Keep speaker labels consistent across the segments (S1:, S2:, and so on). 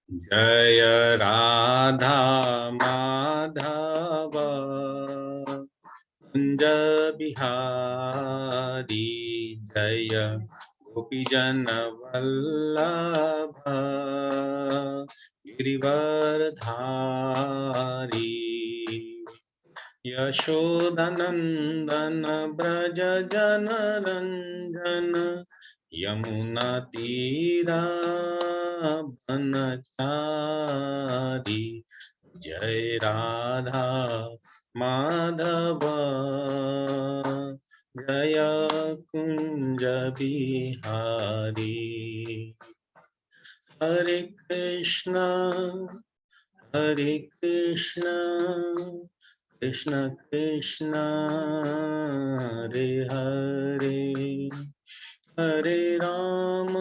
S1: जय राधा माधव कुंज बिहारी जय गोपीजन वल्लभ गिरिवरधारी यशोदनंदन ब्रज जनरंजन यमुना तीरा बनचारी जय राधा माधव जय कुंज बिहारी। हरे कृष्णा कृष्ण कृष्ण हरे हरे हरे राम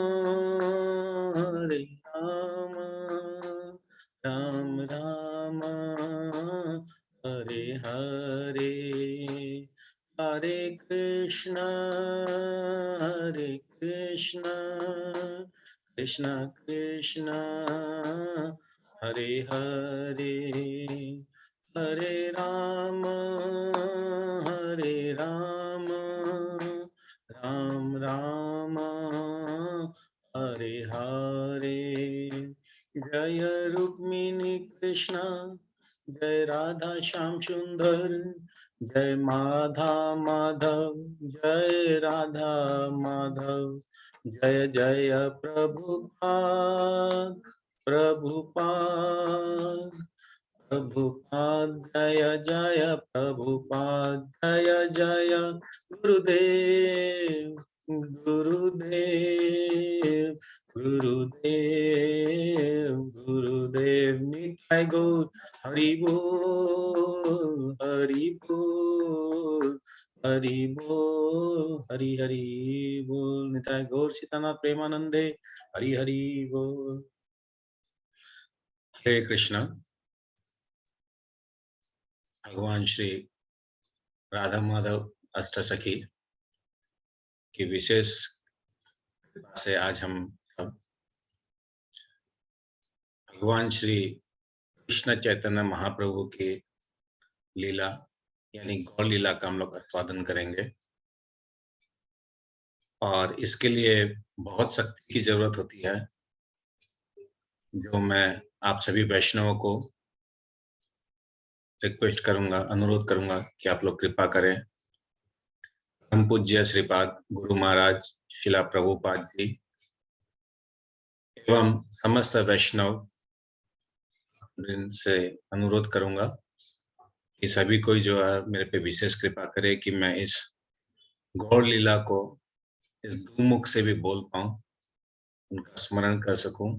S1: राम राम हरे हरे हरे कृष्ण कृष्ण कृष्ण हरे हरे हरे राम राम राम हरे हरे। जय रुक्मिणी कृष्ण जय राधा श्याम सुंदर जय माधा माधव जय राधा माधव जय जय प्रभुपाद प्रभुपाद प्रभुपाद जय जय प्रभुपाद जय जय गुरुदेव गुरुदेव गुरुदेव गुरुदेव निताय गौर हरि बोल हरि बोल हरि बोल हरि हरि बोल निताय गौर सीतानाथ प्रेमानंदे हरि हरि बोल। हरे कृष्णा। भगवान श्री राधा माधव अष्टसखी की विशेष कृपा से आज हम सब भगवान श्री कृष्ण चैतन्य महाप्रभु की लीला यानी गौर लीला का हम लोग आस्वादन करेंगे। और इसके लिए बहुत शक्ति की जरूरत होती है, जो मैं आप सभी वैष्णवों को रिक्वेस्ट करूंगा, अनुरोध करूंगा कि आप लोग कृपा करें। परम पूज्य श्रीपाद गुरु महाराज शिला प्रभुपाद जी एवं समस्त वैष्णव से अनुरोध करूंगा कि सभी कोई जो है मेरे पे विशेष कृपा करे कि मैं इस गौर लीला को इस दुमुख से भी बोल पाऊं, उनका स्मरण कर सकूं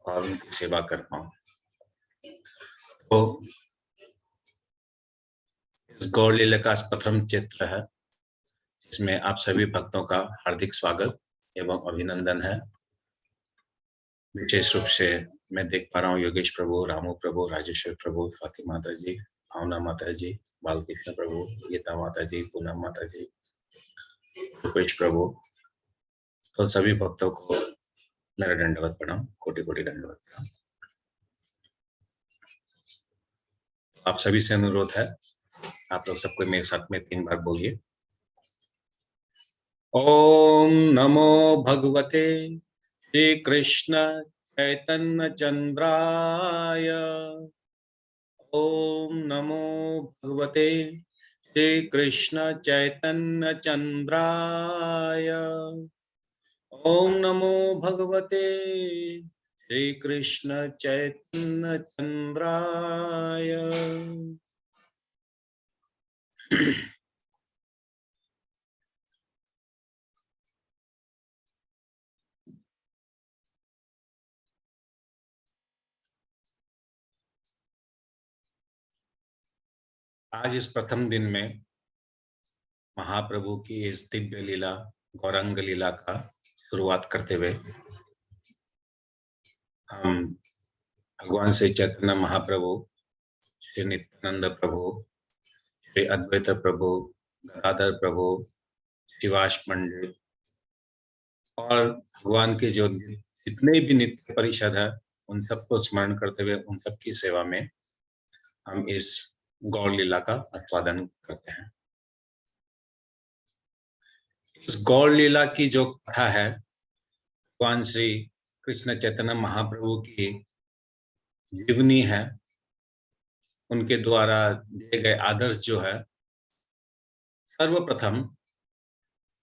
S1: और उनकी सेवा कर पाऊं। तो इस गौर लीला का प्रथम चित्र है, जिसमें आप सभी भक्तों का हार्दिक स्वागत एवं अभिनंदन है। विशेष रूप से मैं देख पा रहा हूँ योगेश प्रभु, रामू प्रभु, राजेश्वर प्रभु, फातिमा माता जी, भावना माता जी, बालकृष्ण प्रभु, गीता माता जी, पूनम माता जी, रुपेश प्रभु। तो सभी भक्तों को मेरा दंडवत प्रणाम, कोटि कोटि दंडवत प्रणाम। आप सभी से अनुरोध है, आप लोग सबको मेरे साथ में 3 बार बोलिए। ओम नमो भगवते श्री कृष्ण चैतन्य चंद्राय। ओम नमो भगवते श्री कृष्ण चैतन्य चंद्राय। ओम नमो भगवते श्री कृष्ण चैतन्य चंद्राय। आज इस प्रथम दिन में महाप्रभु की इस दिव्य लीला गौरांग लीला का शुरुआत करते हुए हम भगवान श्री चैतन्य महाप्रभु, श्री नित्यानंद प्रभु, श्री अद्वैत प्रभु, गदाधर प्रभु, शिवाश पंडित और भगवान के जो जितने भी नित्य परिषद है उन सबको स्मरण करते हुए उन सबकी सेवा में हम इस गौर लीला का आस्वादन करते हैं। इस गौर लीला की जो कथा है, भगवान श्री कृष्ण चैतन्य महाप्रभु की जीवनी है, उनके द्वारा दिए गए आदर्श जो है, सर्वप्रथम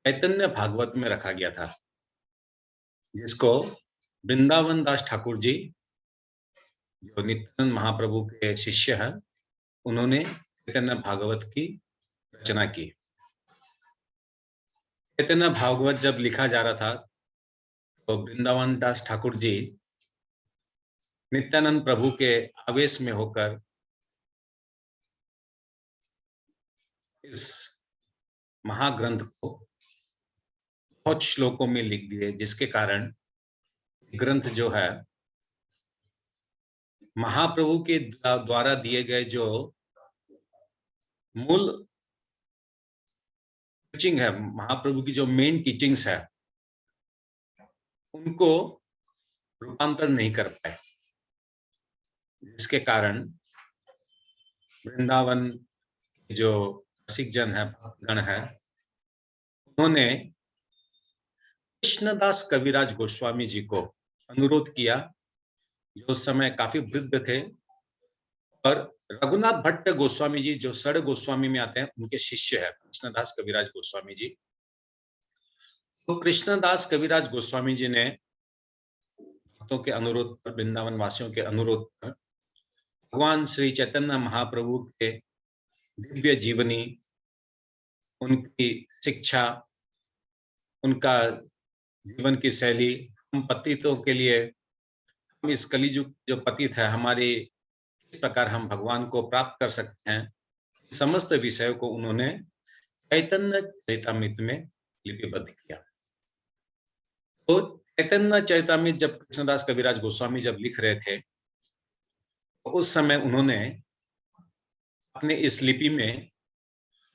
S1: चैतन्य भागवत में रखा गया था, जिसको वृंदावन दास ठाकुर जी, जो नित्यानंद महाप्रभु के शिष्य हैं, उन्होंने चैतन्य भागवत की रचना की। चैतन्य भागवत जब लिखा जा रहा था तो वृंदावन दास ठाकुर जी नित्यानंद प्रभु के आवेश में होकर इस महाग्रंथ को बहुत श्लोकों में लिख दिए, जिसके कारण ग्रंथ जो है महाप्रभु के द्वारा दिए गए जो मूल टीचिंग है, महाप्रभु की जो मेन टीचिंग्स है, उनको रूपांतर नहीं कर पाए, जिसके कारण वृंदावन जो सिख जन है, गण है, उन्होंने कृष्णदास कविराज गोस्वामी जी को अनुरोध किया, जो उस समय काफी वृद्ध थे, और रघुनाथ भट्ट गोस्वामी जी, जो सड़ गोस्वामी में आते हैं, उनके शिष्य है कृष्णदास कविराज गोस्वामी जी। तो कृष्णदास कविराज गोस्वामी जी ने भक्तों के अनुरोध पर, वृंदावन वासियों के अनुरोध पर, भगवान श्री चैतन्य महाप्रभु के दिव्य जीवनी, उनकी शिक्षा, उनका जीवन की शैली, हम पतितों के लिए, हम इस कलियुग जो पतित है, हमारे किस प्रकार हम भगवान को प्राप्त कर सकते हैं, समस्त विषयों को उन्होंने चैतन्य चरितामृत में लिपिबद्ध किया। तो चैतन्य चरितामृत जब कृष्णदास कविराज गोस्वामी जब लिख रहे थे, तो उस समय उन्होंने अपने इस लिपि में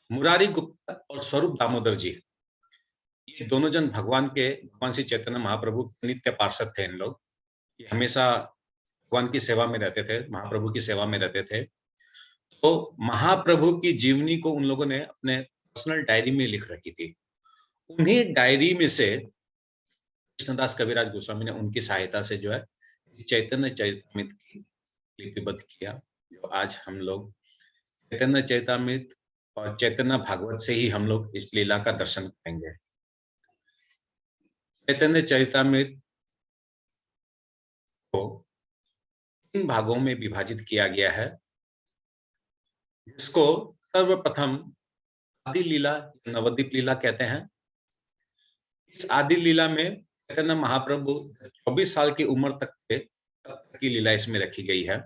S1: मुरारी गुप्ता और स्वरूप दामोदर जी, ये दोनों जन भगवान श्री चैतन्य महाप्रभु के नित्य पार्षद थे। इन लोग ये हमेशा भगवान की सेवा में रहते थे, महाप्रभु की सेवा में रहते थे। तो महाप्रभु की जीवनी को उन लोगों ने अपने पर्सनल डायरी में लिख रखी थी। उन्हीं डायरी में से कृष्णदास कविराज गोस्वामी ने उनकी सहायता से जो है चैतन्य चरितामृत की लिपिबद्ध किया, जो आज हम लोग चैतन्य चरितामृत और चैतन्य भागवत से ही हम लोग इस लीला का दर्शन करेंगे। चैतन्य चरितामृत को 3 भागों में विभाजित किया गया है, जिसको सर्वप्रथम आदि लीला, नवद्वीप लीला कहते हैं। इस आदि लीला में चैतन्य महाप्रभु 24 साल की उम्र तक की लीला इसमें रखी गई है।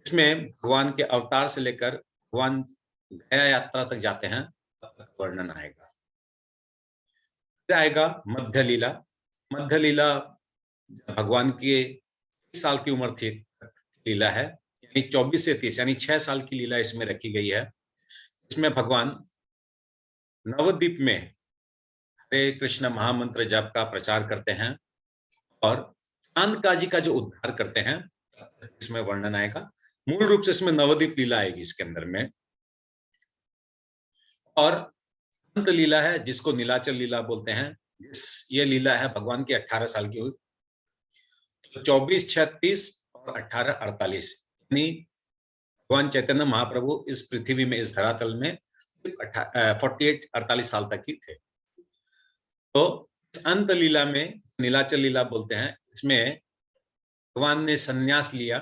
S1: इसमें भगवान के अवतार से लेकर भगवान गया यात्रा तक जाते हैं, तब तक वर्णन आएगा। फिर आएगा मध्य लीला। मध्य लीला भगवान की 30 साल की उम्र थी लीला है, यानी 24 से 30 यानी 6 साल की लीला इसमें रखी गई है। इसमें भगवान नवद्वीप में हरे कृष्ण महामंत्र जाप का प्रचार करते हैं और चांदकाजी का जो उद्धार करते हैं, इसमें वर्णन आएगा। मूल रूप से इसमें नवद्वीप लीला आएगी इसके अंदर में। और अंत लीला है, जिसको नीलाचल लीला बोलते हैं। ये लीला है भगवान की 18 साल की हुई, तो 24, 36 और 18, 48, यानी भगवान चैतन्य महाप्रभु इस पृथ्वी में, इस धरातल में 48, 48 साल तक ही थे। तो इस अंत लीला में, नीलाचल लीला बोलते हैं, इसमें भगवान ने संन्यास लिया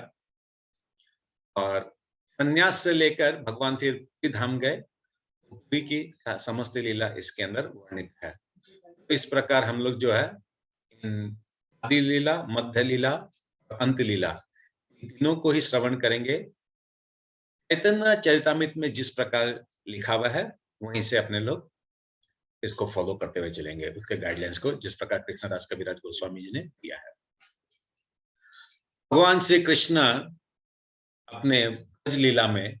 S1: और संन्यास से लेकर भगवान फिर पुरी धाम गए। पुरी की समस्त लीला इसके अंदर वर्णित है। तो इस प्रकार हम लोग जो है आदि लीला, मध्य लीला और अंत लीला, तीनों को ही श्रवण करेंगे। चैतन्य चरितामृत में जिस प्रकार लिखा हुआ है, वहीं से अपने लोग इसको फॉलो करते हुए चलेंगे, उसके गाइडलाइंस को, जिस प्रकार कृष्णदास कविराज गोस्वामी जी ने दिया है। भगवान श्री कृष्ण अपने ब्रज लीला में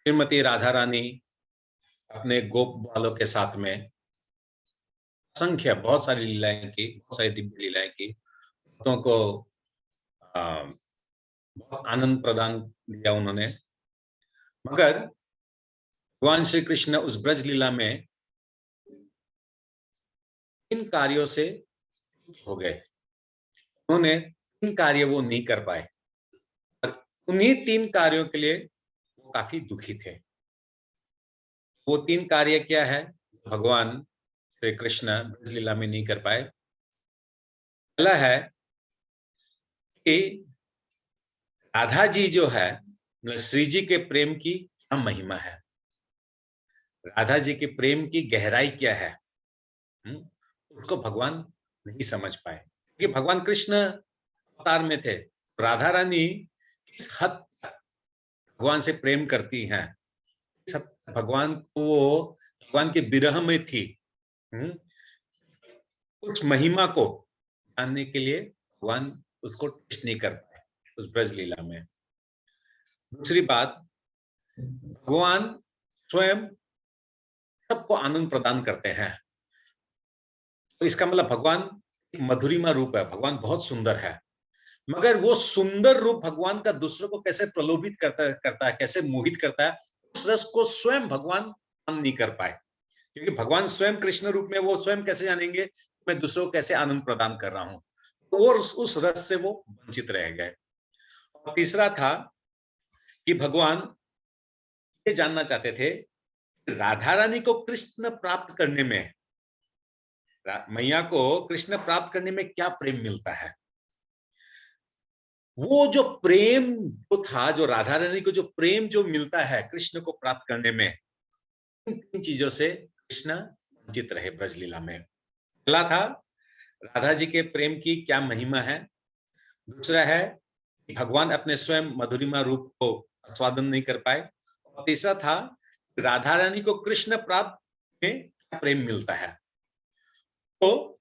S1: श्रीमती राधा रानी अपने गोप बालों के साथ में असंख्य बहुत सारी लीलाएं की, बहुत सारी दिव्य लीलाएं की। भक्तों को बहुत आनंद प्रदान दिया उन्होंने। मगर भगवान श्री कृष्ण उस ब्रज लीला में इन कार्यों से हो गए, उन्होंने 3 कार्य वो नहीं कर पाए, और उन्हीं 3 कार्यों के लिए वो काफी दुखी थे। वो 3 कार्य क्या है भगवान श्री कृष्ण ब्रज लीला में नहीं कर पाए? पहला है कि राधा जी जो है, श्री जी के प्रेम की क्या महिमा है, राधा जी के प्रेम की गहराई क्या है, उसको भगवान नहीं समझ पाए। क्योंकि भगवान कृष्ण अवतार में थे, राधा रानी किस हद तक भगवान से प्रेम करती हैं, किस हद तक भगवान को वो भगवान के विरह में थी, उस महिमा को जानने के लिए भगवान उसको टेस्ट नहीं कर पाए उस ब्रज लीला में। दूसरी बात, भगवान स्वयं सबको आनंद प्रदान करते हैं, तो इसका मतलब भगवान मधुरिमा रूप है, भगवान बहुत सुंदर है, मगर वो सुंदर रूप भगवान का दूसरों को कैसे प्रलोभित करता है, कैसे मोहित करता है, उस रस को स्वयं भगवान नहीं कर पाए। क्योंकि भगवान स्वयं कृष्ण रूप में, वो स्वयं कैसे जानेंगे मैं दूसरों को कैसे आनंद प्रदान कर रहा हूं, तो वो उस रस से वो वंचित रह गए। और तीसरा था कि भगवान ये जानना चाहते थे राधा रानी को कृष्ण प्राप्त करने में, मैया को कृष्ण प्राप्त करने में क्या प्रेम मिलता है। वो जो प्रेम जो था, जो राधा रानी को जो प्रेम जो मिलता है कृष्ण को प्राप्त करने में, इन चीजों से कृष्ण वंचित रहे ब्रज लीला में। पहला था राधा जी के प्रेम की क्या महिमा है, दूसरा है भगवान अपने स्वयं मधुरिमा रूप को आस्वादन नहीं कर पाए, और तीसरा था राधा रानी को कृष्ण प्राप्त में क्या प्रेम मिलता है। तो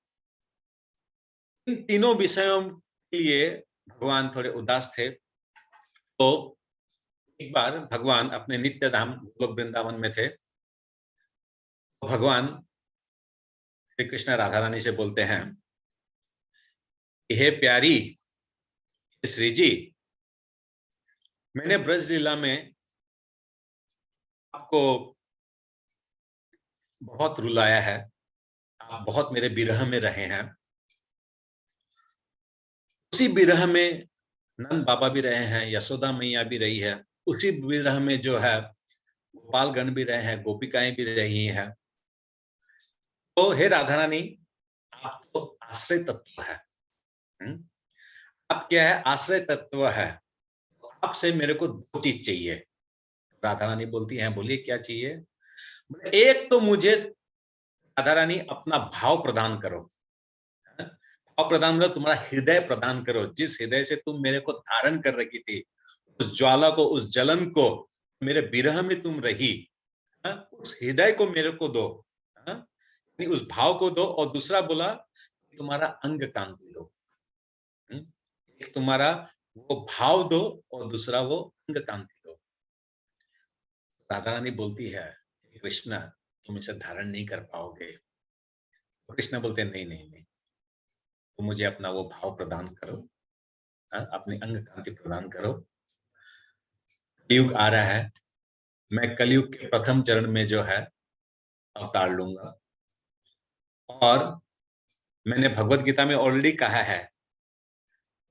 S1: इन तीनों विषयों के लिए भगवान थोड़े उदास थे। तो एक बार भगवान अपने नित्य धाम गोलोक वृंदावन में थे, तो भगवान श्री कृष्ण राधा रानी से बोलते हैं, हे प्यारी श्री जी, मैंने ब्रज लीला में आपको बहुत रुलाया है, आप बहुत मेरे विरह में रहे हैं, उसी विरह में नंद बाबा भी रहे हैं, यशोदा मैया भी रही है, उसी विरह में जो है गोपालगण भी रहे हैं, गोपिकाएं भी रही हैं। तो हे राधा रानी, आप तो आश्रय तत्व है, आप क्या है, आश्रय तत्व है, आपसे मेरे को 2 चीज चाहिए। राधा रानी बोलती हैं, बोलिए क्या चाहिए। एक तो मुझे राधा रानी अपना भाव प्रदान करो, भाव प्रदान करो, तुम्हारा हृदय प्रदान करो, जिस हृदय से तुम मेरे को धारण कर रखी थी, उस ज्वाला को, उस जलन को, मेरे विरह में तुम रही, उस हृदय को मेरे को दो, उस भाव को दो। और दूसरा बोला तुम्हारा अंग कांति दो, एक तुम्हारा वो भाव दो और दूसरा वो अंग कांति दो। राधा रानी बोलती है, कृष्ण तुम इसे धारण नहीं कर पाओगे। तो कृष्ण बोलते नहीं नहीं नहीं, तो मुझे अपना वो भाव प्रदान करो, अपनी अंग कांति प्रदान करो। कलयुग आ रहा है, मैं कलयुग के प्रथम चरण में जो है अवतार लूंगा, और मैंने भगवत गीता में ऑलरेडी कहा है,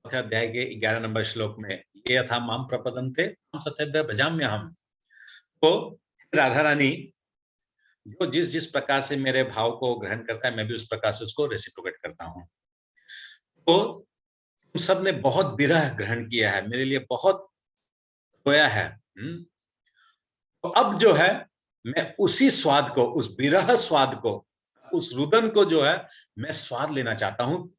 S1: अध्याय के 11 नंबर श्लोक में, ये यथा माम प्रपदन्ते हम सत्यव्य भजाम्यहम्। तो राधा रानी जो जिस जिस प्रकार से मेरे भाव को ग्रहण करता है, मैं भी उस प्रकार से उसको रेसिप्रोकेट करता हूँ। तो तुम सब ने बहुत विरह ग्रहण किया है, मेरे लिए बहुत रोया है, तो अब जो है मैं उसी स्वाद को, उस विरह स्वाद को, उस रुदन को जो है मैं स्वाद लेना चाहता हूँ।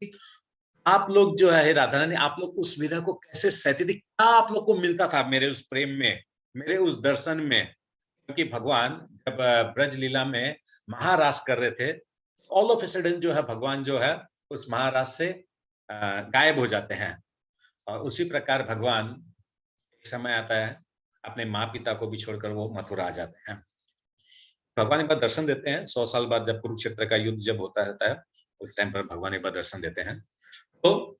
S1: आप लोग जो है राधा रानी, आप लोग उस विरह को कैसे सहते थे, क्या आप लोग को मिलता था मेरे उस प्रेम में, मेरे उस दर्शन में। क्योंकि भगवान जब ब्रज लीला में महारास कर रहे थे, ऑल ऑफ ए सडन जो है भगवान जो है उस महारास से गायब हो जाते हैं, और उसी प्रकार भगवान एक समय आता है अपने माँ पिता को भी छोड़कर वो मथुरा आ जाते हैं। भगवान एक बार दर्शन देते हैं 100 साल बाद, जब कुरुक्षेत्र का युद्ध जब होता रहता है, उस टाइम पर भगवान एक बार दर्शन देते हैं। तो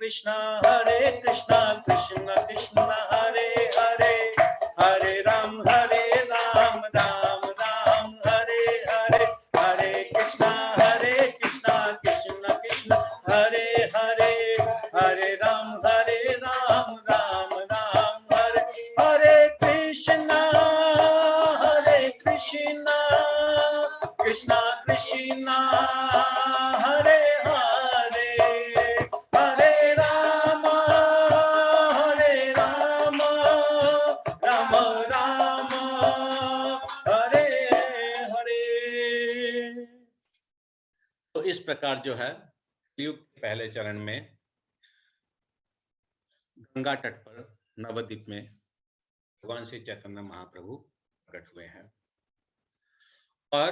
S1: कृष्णा कृष्ण कृष्ण हरे हरे, हरे राम राम राम हरे हरे, हरे कृष्णा कृष्ण कृष्ण हरे हरे, हरे राम राम राम हरे हरे, कृष्णा कृष्णा कृष्णा हरे हरे, हरे राम राम राम हरे हरे। तो इस प्रकार जो है कलयुग के पहले चरण में गंगा तट पर नवद्वीप में भगवान श्री चैतन्य महाप्रभु प्रकट हुए हैं। और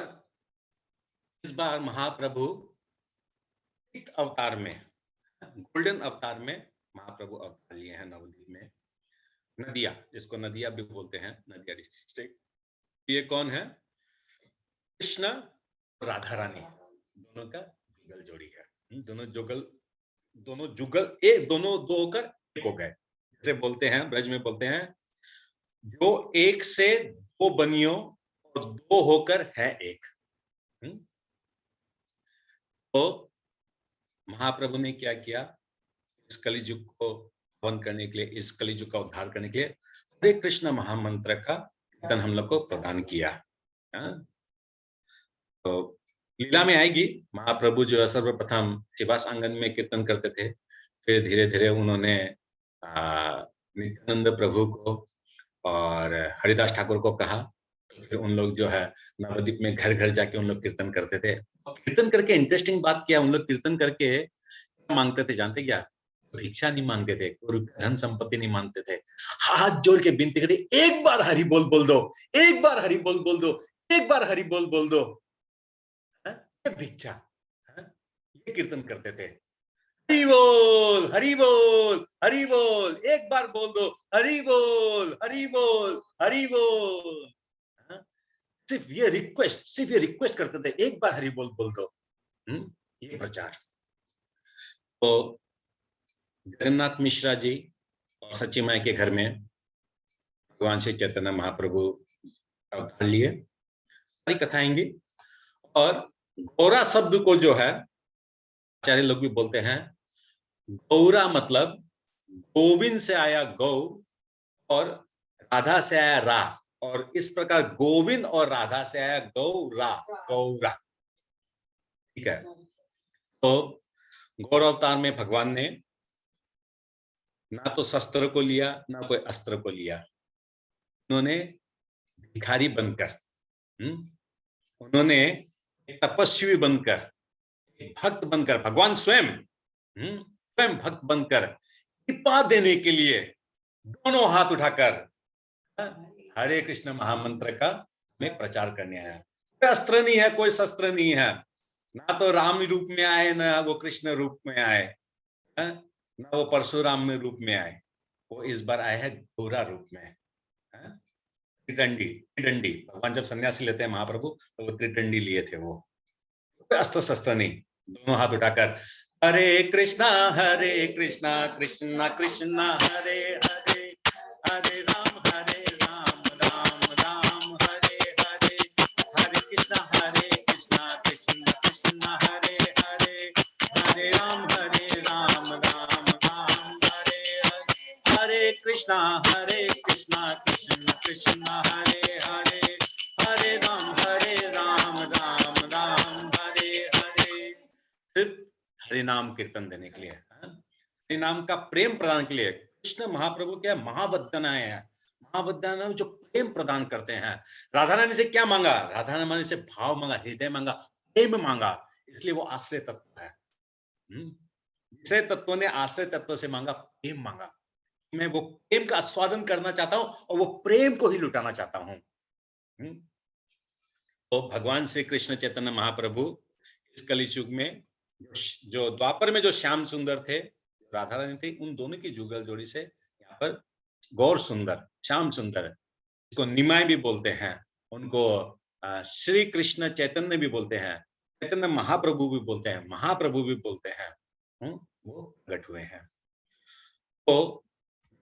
S1: इस बार महाप्रभु एक अवतार में, गोल्डन अवतार में महाप्रभु अवतार लिए हैं नवद्वीप में। नदिया, जिसको नदिया भी बोलते हैं, नदिया डिस्ट्रिक्ट। ये कौन है? कृष्ण और राधा रानी दोनों का जुगल जोड़ी है। दोनों जुगल एक, दोनों दो होकर एक हो गए। जैसे बोलते हैं, ब्रज में बोलते हैं, जो एक से दो बनियो और दो होकर है एक। तो महाप्रभु ने क्या किया? इस कलिजुग को हवन करने के लिए, इस कलिजुग का उद्धार करने के लिए हरे कृष्ण महामंत्र का कीर्तन हम लोग को प्रदान किया। तो लीला में आएगी, महाप्रभु जो है सर्वप्रथम शिवास आंगन में कीर्तन करते थे, फिर धीरे धीरे उन्होंने नित्यानंद प्रभु को और हरिदास ठाकुर को कहा। तो फिर उन लोग जो है नवद्वीप में घर घर जाके उन लोग कीर्तन करते थे। कीर्तन करके इंटरेस्टिंग बात क्या, उन लोग कीर्तन करके मांगते थे जानते क्या? भिक्षा नहीं मांगते थे, धन संपत्ति नहीं मांगते थे, हाथ जोड़ के विनती करते, एक बार हरि बोल बोल दो, एक बार हरि बोल बोल दो, एक बार हरि बोल बोल दो। ये भिक्षा, ये कीर्तन करते थे। हरि बोल हरि बोल हरि बोल, एक बार बोल दो, हरि बोल हरि बोल हरि बोल। सिर्फ ये रिक्वेस्ट करते थे, एक बार हरि बोल बोल दो। ये प्रचार। तो जगन्नाथ मिश्रा जी और सच्ची माई के घर में भगवान श्री चैतन्य महाप्रभु अवतार लिए, सारी कथाएंगी। और गौरा शब्द को जो है आचार्य लोग भी बोलते हैं, गौरा मतलब गोविंद से आया गौ और राधा से आया रा, और इस प्रकार गोविंद और राधा से आया गौरा, गौरा। ठीक है। तो गौर अवतार में भगवान ने ना तो शस्त्र को लिया, ना कोई अस्त्र को लिया। उन्होंने भिखारी बनकर, उन्होंने एक तपस्वी बनकर, एक भक्त बनकर, भगवान स्वयं भक्त बनकर कृपा देने के लिए दोनों हाथ उठाकर हरे कृष्ण महामंत्र का में प्रचार करने आया। कोई अस्त्र नहीं है, कोई शस्त्र नहीं है, ना तो राम रूप में आए, ना वो कृष्ण रूप में आए, ना वो परशुराम में रूप में आए। वो इस बार आए हैं गौरा रूप में। त्रिदंडी भगवान जब सन्यासी लेते हैं महाप्रभु, तो वो त्रिदंडी लिए थे। वो अस्त्र शस्त्र नहीं, दोनों हाथ उठाकर हरे कृष्णा कृष्ण कृष्ण हरे हरे, हरे राम राम राम हरे हरे, हरे कृष्ण कृष्ण कृष्ण हरे हरे, हरे राम राम राम हरे हरे, हरे कृष्णा कृष्ण कृष्ण हरे हरे, हरे राम राम हरे हरे। सिर्फ हरि नाम कीर्तन देने के लिए, हरि नाम का प्रेम प्रदान के लिए। कृष्ण महाप्रभु क्या महावदनाएं हैं, महावदनाएं जो प्रेम प्रदान करते हैं। राधा रानी से क्या मांगा? राधा रानी से भाव मांगा, हृदय मांगा, प्रेम मांगा, इसलिए वो आश्रय तत्व है। विषय तत्व ने आश्रय तत्व से मांगा, प्रेम मांगा। मैं वो प्रेम का आस्वादन करना चाहता हूं और वो प्रेम को ही लुटाना चाहता हूं। तो भगवान श्री कृष्ण चैतन्य महाप्रभु इस कलियुग में, जो द्वापर में जो श्याम सुंदर थे, राधा रानी थी, उन दोनों की जुगल जोड़ी से यहाँ पर गौर सुंदर, श्याम सुंदर, इसको निमाय भी बोलते हैं, उनको श्री कृष्ण चैतन्य भी बोलते हैं, चैतन्य महाप्रभु भी बोलते हैं, महाप्रभु भी बोलते हैं। वो प्रकट हुए हैं। तो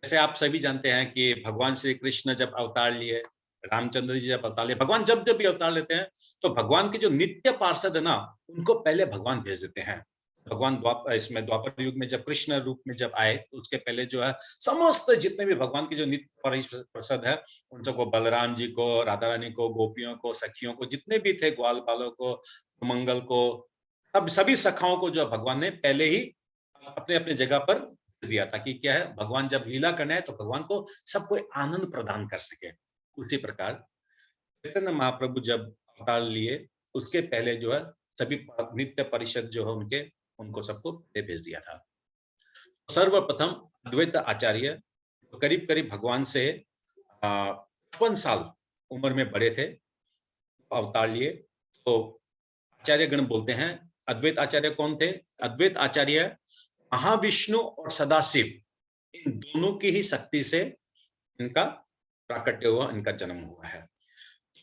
S1: जैसे आप सभी जानते हैं कि भगवान श्री कृष्ण जब अवतार लिए, रामचंद्र जी जब अवतार लिए, भगवान जब जब भी अवतार लेते हैं तो भगवान के जो नित्य पार्षद है ना, उनको पहले भगवान भेज देते हैं। भगवान द्वापर युग में जब कृष्ण रूप में जब आए तो उसके पहले जो है समस्त जितने भी भगवान के जो नित्य पार्षद है, उन सबको, बलराम जी को, राधा रानी को, गोपियों को, सखियों को, जितने भी थे, ग्वाल बालों को, मंगल को, सब सभी सखाओं को जो भगवान ने पहले ही अपने अपने जगह पर दिया था कि क्या है, भगवान जब लीला करना है तो भगवान को सबको आनंद प्रदान कर सके। उसी प्रकार चैतन्य महाप्रभु जब अवतार लिए उसके पहले जो है सभी नित्य परिषद जो है उनके, उनको सबको भेज दिया था। सर्वप्रथम अद्वैत आचार्य तो करीब करीब भगवान से 55 साल उम्र में बड़े थे, अवतार लिए। तो आचार्य गण बोलते हैं, अद्वैत आचार्य कौन थे? अद्वैत आचार्य महाविष्णु और सदाशिव, इन दोनों की ही शक्ति से इनका प्राकट्य हुआ, इनका जन्म हुआ है।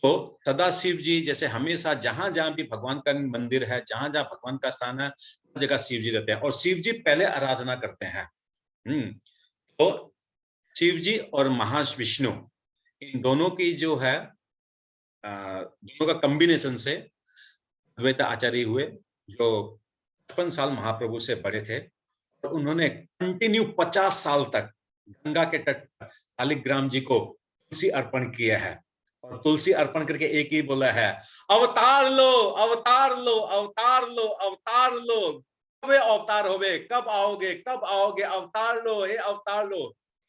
S1: तो सदाशिव जी जैसे हमेशा जहां जहां भी भगवान का मंदिर है, जहां जहां भगवान का स्थान है, हर जगह शिव जी रहते हैं और शिव जी पहले आराधना करते हैं। तो शिव जी और महाविष्णु, इन दोनों की जो है दोनों का कॉम्बिनेशन से अद्वैत आचार्य हुए, जो 55 साल महाप्रभु से बड़े थे और उन्होंने कंटिन्यू 50 साल तक गंगा के तट पर शालिग्राम जी को तुलसी अर्पण किया है। और तुलसी अर्पण करके एक ही बोला है, अवतार लो, अवतार लो, अवतार लो, अवतार लो, कब अवतार होवे, कब आओगे, कब आओगे, अवतार लो, हे अवतार लो।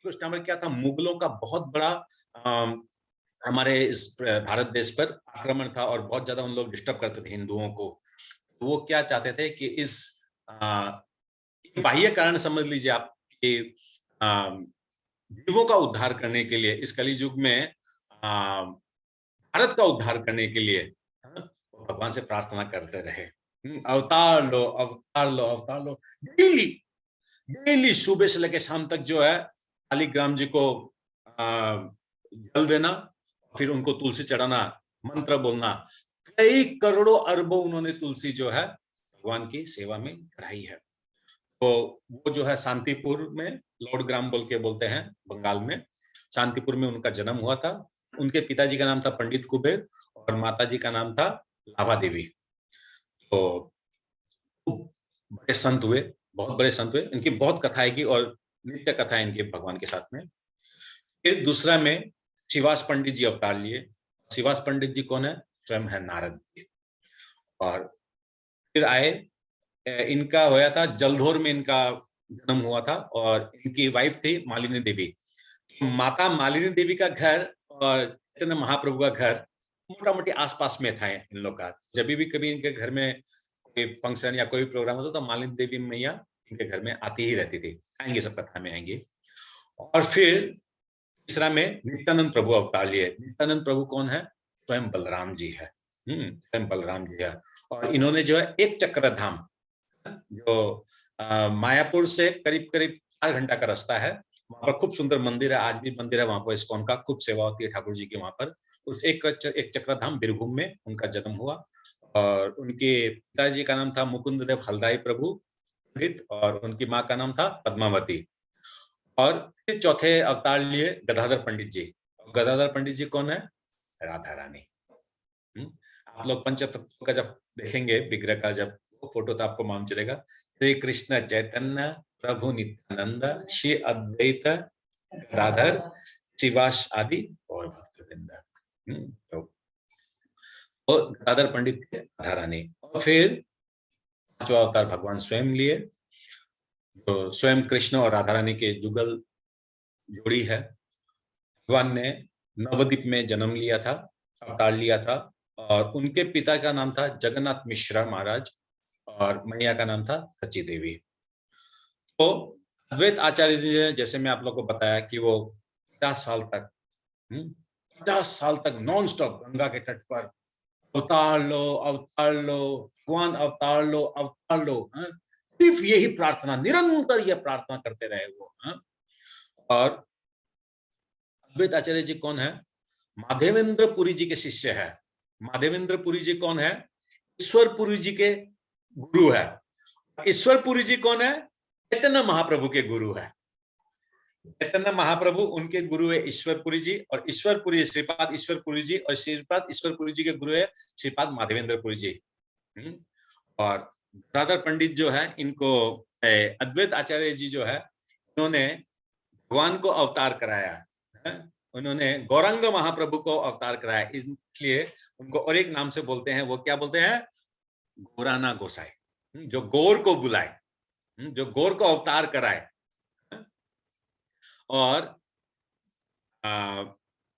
S1: उस टाइम में क्या था, मुगलों का बहुत बड़ा हमारे इस भारत देश पर आक्रमण था और बहुत ज्यादा उन लोग डिस्टर्ब करते थे हिंदुओं को। तो वो क्या चाहते थे कि इस बाह्य कारण समझ लीजिए आप कि जीवों का उद्धार करने के लिए, इस कली युग में भारत का उद्धार करने के लिए भगवान से प्रार्थना करते रहे, अवतार लो, अवतार लो, अवतार लो। डेली डेली सुबह से लेकर शाम तक जो है शालिग्राम जी को जल देना, फिर उनको तुलसी चढ़ाना, मंत्र बोलना। कई करोड़ों अरबों उन्होंने तुलसी जो है भगवान की सेवा में चढ़ाई है। तो वो जो है शांतिपुर में, लॉर्ड ग्राम बोल के बोलते हैं बंगाल में, शांतिपुर में उनका जन्म हुआ था। उनके पिताजी का नाम था पंडित कुबेर और माताजी का नाम था लाभा देवी। तो बड़े संत हुए, बहुत बड़े संत हुए। इनकी बहुत कथाएं की और नित्य कथाएं इनके भगवान के साथ में। फिर दूसरा में शिवास पंडित जी अवतार लिए। शिवास पंडित जी कौन है? स्वयं है नारद जी। और फिर आए, इनका होया था जलधोर में, इनका जन्म हुआ था और इनकी वाइफ थी मालिनी देवी। माता मालिनी देवी का घर और चैतन्य महाप्रभु का घर मोटा मोटी आसपास में था इन लोग का। जब भी कभी इनके घर में कोई फंक्शन या कोई प्रोग्राम होता तो मालिनी देवी मैया इनके घर में आती ही रहती थी। आएंगे, सब कथा में आएंगे। और फिर तीसरा में नित्यानंद प्रभु अवतार लिए। नित्यानंद प्रभु कौन है? स्वयं बलराम जी है। स्वयं बलराम जी है। और इन्होंने जो है एक चक्र धाम, जो मायापुर से करीब करीब 4 घंटा का रास्ता है, वहां पर खूब सुंदर मंदिर है, आज भी मंदिर है वहां पर, इस्कॉन का खूब सेवा होती है ठाकुर जी की वहां पर। उस एक चक्र धाम बीरभूम में उनका जन्म हुआ। और उनके पिताजी का नाम था मुकुंद देव हलदाई प्रभु पंडित और उनकी माँ का नाम था पद्मावती। और फिर चौथे अवतार लिए गदाधर पंडित जी। गदाधर पंडित जी कौन है? राधा रानी। आप लोग पंचतत्व का जब देखेंगे विग्रह का जब फोटो तो आपको मालूम चलेगा, श्री कृष्ण चैतन्य प्रभु नित्यानंद श्री अद्वैत गदाधर शिवास आदि और भक्तवृंद। तो गदाधर पंडित थे, राधा रानी। और फिर पांचवा अवतार भगवान स्वयं लिए, तो स्वयं कृष्ण और राधा रानी के जुगल जोड़ी है। भगवान ने नवद्वीप में जन्म लिया था, अवतार लिया था। और उनके पिता का नाम था जगन्नाथ मिश्रा महाराज और मैया का नाम था सची देवी। तो अद्वैत आचार्य जी ने, जैसे मैं आप लोग को बताया कि वो 50 साल तक 50 साल तक नॉन स्टॉप गंगा के तट पर अवतार लो, अवतार लो, भगवान अवतार लो, अवतार लो, सिर्फ यही प्रार्थना, निरंतर यह प्रार्थना करते रहे वो। और अद्वैत आचार्य जी कौन है? माधवेंद्र पुरी जी के शिष्य है। माधवेंद्र पुरी जी कौन है? ईश्वर पुरी जी के गुरु है। ईश्वरपुरी जी कौन है? चैतन्य महाप्रभु के गुरु है। चैतन्य महाप्रभु उनके गुरु है ईश्वरपुरी जी, और ईश्वरपुरी श्रीपाद ईश्वरपुरी जी, और श्रीपाद ईश्वरपुरी जी के गुरु है श्रीपाद माधवेंद्रपुरी जी। और दादर पंडित जो है, इनको अद्वैत आचार्य जी जो है, उन्होंने भगवान को अवतार कराया है। उन्होंने गौरांग महाप्रभु को अवतार कराया, इसलिए उनको और एक नाम से बोलते हैं। वो क्या बोलते हैं? गौराना गोसाई, जो गौर को बुलाए, जो गौर को अवतार कराए। और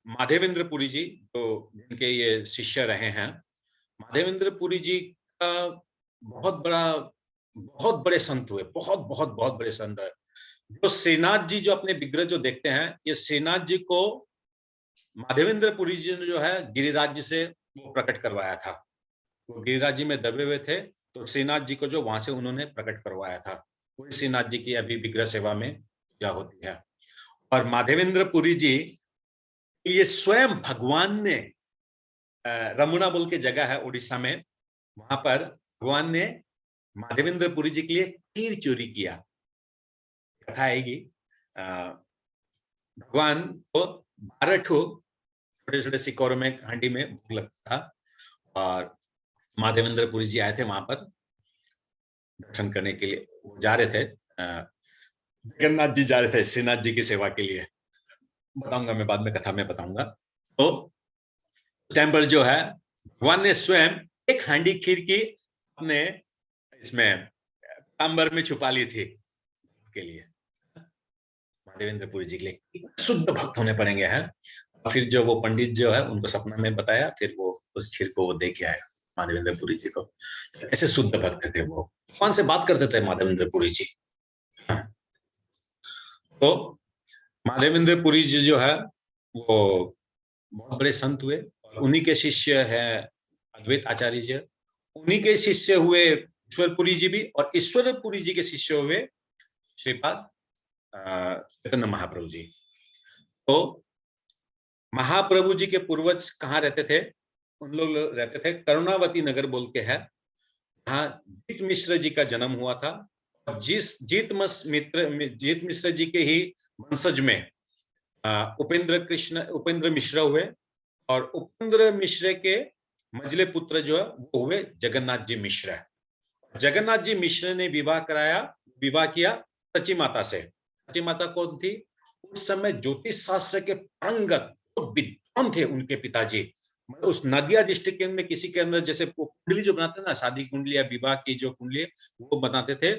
S1: माधवेंद्रपुरी जी जो जिनके ये शिष्य रहे हैं, माधवेंद्रपुरी जी का बहुत बड़े संत हुए, बहुत बड़े संत है। जो श्रीनाथ जी जो अपने विग्रह जो देखते हैं, ये श्रीनाथ जी को माधवेंद्रपुरी जी ने जो है गिरिराज जी से वो प्रकट करवाया था। वो गिरिराज जी में दबे हुए थे, तो श्रीनाथ जी को जो वहां से उन्होंने प्रकट करवाया था। वही श्रीनाथ जी की अभी विग्रह सेवा में पूजा होती है। और माधवेंद्रपुरी जी ये स्वयं भगवान ने, रमुना बोल के जगह है उड़ीसा में, वहां पर भगवान ने माधवेंद्रपुरी जी के लिए खीर चोरी किया। कथा आएगी। भगवान को 12 छोटे छोटे सिक्कोरों में, हांडी में भोग लगता था, और माधवेंद्रपुरी जी आए थे वहां पर दर्शन करने के लिए। वो जा रहे थे, जगन्नाथ जी जा रहे थे श्रीनाथ जी की सेवा के लिए। बताऊंगा मैं बाद में, कथा में बताऊंगा। तो उस टाइम पर जो है भगवान ने स्वयं एक हांडी खीर की अपने इसमें तांबर में छुपा ली थी के लिए, माधवेंद्रपुरी जी के लिए। शुद्ध भक्त होने पड़ेंगे हैं। फिर जो वो पंडित जो है उनको सपना में बताया, फिर वो उस खीर को वो दे के आया माधवेंद्रपुरी जी को। ऐसे शुद्ध भक्त थे वो, भगवान से बात करते थे माधवेंद्रपुरी जी। तो माधवेंद्रपुरी जी जो है वो बहुत बड़े संत हुए, और उन्हीं के शिष्य है अद्वैत आचार्य जी। उन्हीं के शिष्य हुए ईश्वरपुरी जी भी, और ईश्वरपुरी जी के शिष्य हुए श्रीपाद चैतन्य महाप्रभु जी। तो महाप्रभु जी के पूर्वज कहाँ रहते थे? उन लोग रहते थे करुणावती नगर बोल के है, जहाँ जीत मिश्र जी का जन्म हुआ था। और जीत मिश्र जी के ही वंशज में उपेंद्र मिश्र हुए, और उपेंद्र मिश्र के मझले पुत्र जो है वो हुए जगन्नाथ जी मिश्र। जगन्नाथ जी मिश्र ने विवाह किया सची माता से। सची माता कौन थी? उस समय ज्योतिष शास्त्र के पारंगत विद्वान थे उनके पिताजी। उस नदिया डिस्ट्रिक्ट में किसी के अंदर जैसे कुंडली जो बनाते हैं ना, शादी कुंडली या विवाह की जो कुंडली, वो बनाते थे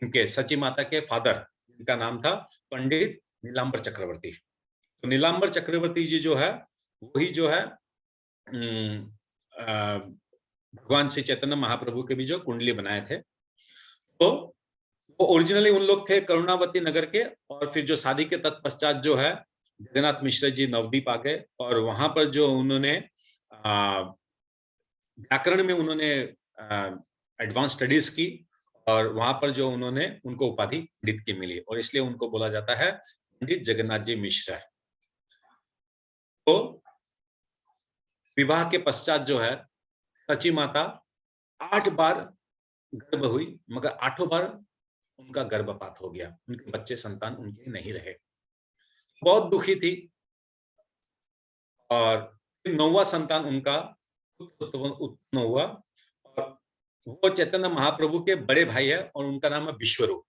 S1: इनके सची माता के फादर, जिनका नाम था पंडित नीलांबर चक्रवर्ती। तो नीलांबर चक्रवर्ती जी जो है वही जो है भगवान श्री चैतन्य महाप्रभु के भी जो कुंडली बनाए थे। तो वो ओरिजिनली उन लोग थे करुणावती नगर के, और फिर जो शादी के तत्पश्चात जो है जगन्नाथ मिश्र जी नवद्वीप आ गए, और वहां पर जो उन्होंने व्याकरण में उन्होंने एडवांस स्टडीज की, और वहां पर जो उन्होंने उनको उपाधि पंडित की मिली, और इसलिए उनको बोला जाता है पंडित जगन्नाथ जी मिश्र। तो विवाह के पश्चात जो है सची माता 8 बार गर्भ हुई, मगर 8 बार उनका गर्भपात हो गया, उनके बच्चे संतान उनके नहीं रहे। बहुत दुखी थी, और 9वां संतान उनका उत्पन्न हुआ, और वो चैतन्य महाप्रभु के बड़े भाई है, और उनका नाम है विश्वरूप।